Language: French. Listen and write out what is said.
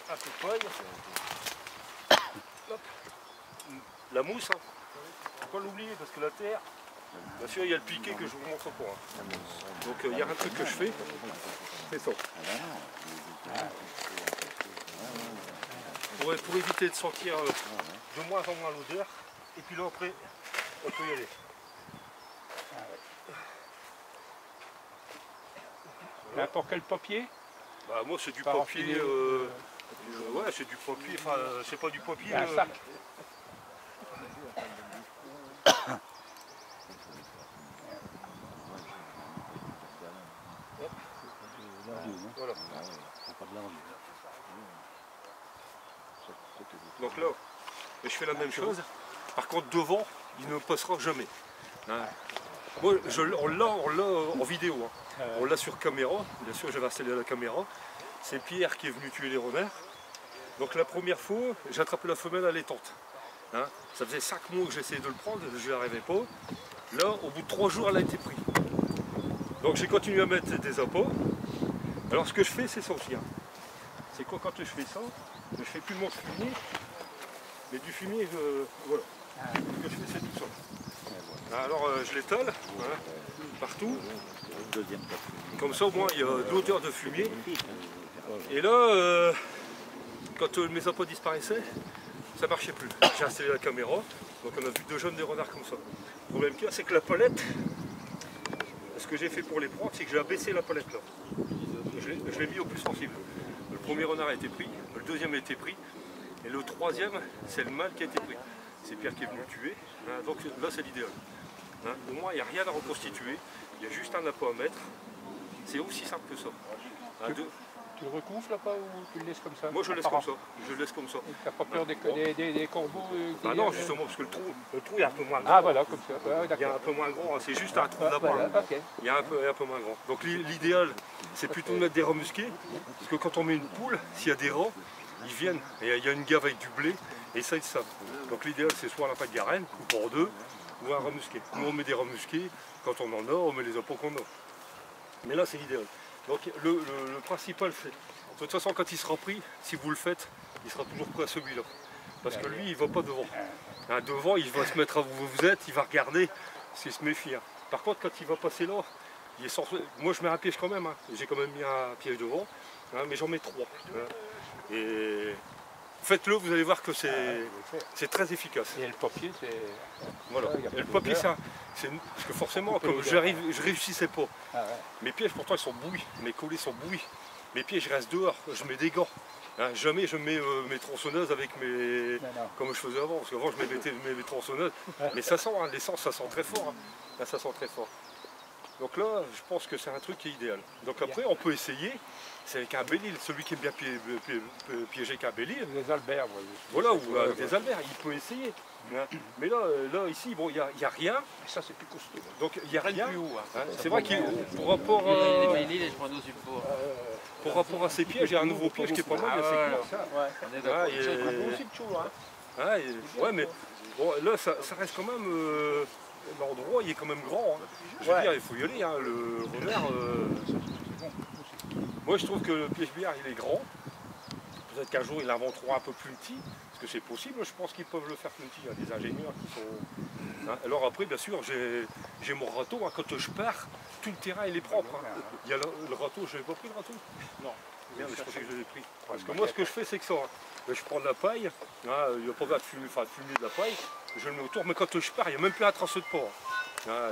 un peu de paille. Hop. La mousse, hein. Faut pas l'oublier parce que la terre, bien sûr il y a le piquet que je vous montre pas. Hein. Donc il y a un truc que je fais, c'est ça. Pour éviter de sentir de moins en moins l'odeur. Et puis là après, on peut y aller. N'importe quel papier? Bah, moi c'est du papier, ouais c'est du papier, enfin c'est pas du papier. Un sac. Voilà. Donc là, je fais la même chose. Par contre devant, il ne passera jamais. Hein. Moi, on l'a en vidéo. Hein. On l'a sur caméra. Bien sûr, j'avais installé la caméra. C'est Pierre qui est venu tuer les renards. Donc la première fois, j'ai attrapé la femelle allaitante. Hein. Ça faisait 5 mois que j'essayais de le prendre, je n'y arrivais pas. Là, au bout de 3 jours, elle a été prise. Donc j'ai continué à mettre des appâts. Alors ce que je fais, c'est ça aussi. Hein. C'est quoi quand je fais ça? Je fais plus de mon fumier. Mais du fumier, voilà. Ce que je fais, c'est tout ça. Alors je l'étale, hein, partout. Comme ça, au moins, il y a de l'odeur de fumier. Et là, quand mes appâts disparaissaient, ça ne marchait plus. J'ai installé la caméra, donc on a vu 2 jeunes des renards comme ça. Le problème qu'il y a, c'est que la palette, ce que j'ai fait pour les prendre, c'est que j'ai abaissé la palette là. Je l'ai mis au plus sensible. Le premier renard a été pris, le deuxième a été pris, et le troisième, c'est le mâle qui a été pris. C'est Pierre qui est venu le tuer, hein, donc là c'est l'idéal. Hein, au moins il n'y a rien à reconstituer, il y a juste un appât à mettre. C'est aussi simple que ça. Hein, tu le recouvres là-bas ou tu le laisses comme ça? Moi je laisse comme ça. Je le laisse comme ça. Tu n'as pas peur des corbeaux? Bah non, justement, parce que le trou est un peu moins grand. Ah voilà, comme ça. Ouais, il y a un peu moins grand, c'est juste un trou d'appât. Voilà, okay. Il y a un peu moins grand. Donc l'idéal, c'est plutôt de mettre des rats musqués, parce que quand on met une poule, s'il y a des rats, ils viennent, et il y a une gave avec du blé, et ça ils savent. Donc l'idéal, c'est soit un appât de garenne, ou pour 2, ou un rat musqué. Nous on met des rats musqués, quand on en a, on met les appâts qu'on a. Mais là c'est l'idéal. Donc le principal, c'est, de toute façon quand il sera pris, si vous le faites, il sera toujours prêt à celui-là. Parce que lui, il ne va pas devant. Hein, devant, il va se mettre à où vous êtes, il va regarder, parce qu'il se méfie. Hein. Par contre, quand il va passer là, il est censé... Moi je mets un piège quand même, hein. J'ai quand même mis un piège devant, hein, mais j'en mets 3. Hein. Et faites-le, vous allez voir que c'est très efficace. Et le papier, c'est... Voilà. Et le papier, c'est... Parce que forcément, comme je réussissais pas. Ah ouais. Mes pièges, pourtant, ils sont bouillis. Mes collets sont bouillis. Mes pieds, je reste dehors, je mets des gants. Hein, jamais je mets mes tronçonneuses avec mes... comme je faisais avant, parce qu'avant je mettais mes tronçonneuses. Mais ça sent, hein, l'essence, ça sent très fort. Hein. Là, ça sent très fort. Donc là, je pense que c'est un truc qui est idéal. Donc après, on peut essayer, c'est avec un Belle-Île, celui qui est bien piégé avec un Belle-Île. Des Alberts, voilà, ou des Alberts, il peut essayer. Hein. Mais là, ici, bon, il n'y a rien. Ça, c'est plus costaud. Donc il n'y a rien. Hein. C'est vrai qu'il pour rapport pour rapport à ces pièges, il y a un nouveau piège qui est pas mal, c'est court. Ouais, mais bon, là, ça reste quand même... l'endroit, il est quand même grand. Hein. Je veux dire, il faut y aller. Hein. Le renard... Moi, je trouve que le piège-billard, il est grand. Peut-être qu'un jour, ils l'inventeront un peu plus petit. Parce que c'est possible, je pense qu'ils peuvent le faire plus petit. Il y a des ingénieurs qui sont... Hein. Alors après, bien sûr, j'ai mon râteau. Hein. Quand je pars, tout le terrain, il est propre. Hein. Il y a le râteau, je n'avais pas pris le râteau? Non. Merde, je pensais que je l'ai pris. Parce que moi, ce que je fais, c'est que ça. Hein. Je prends de la paille. Hein. Il n'y a pas de fumer de la paille. Je le mets autour. Mais quand je pars, il n'y a même plus un traceau de porc. Hein.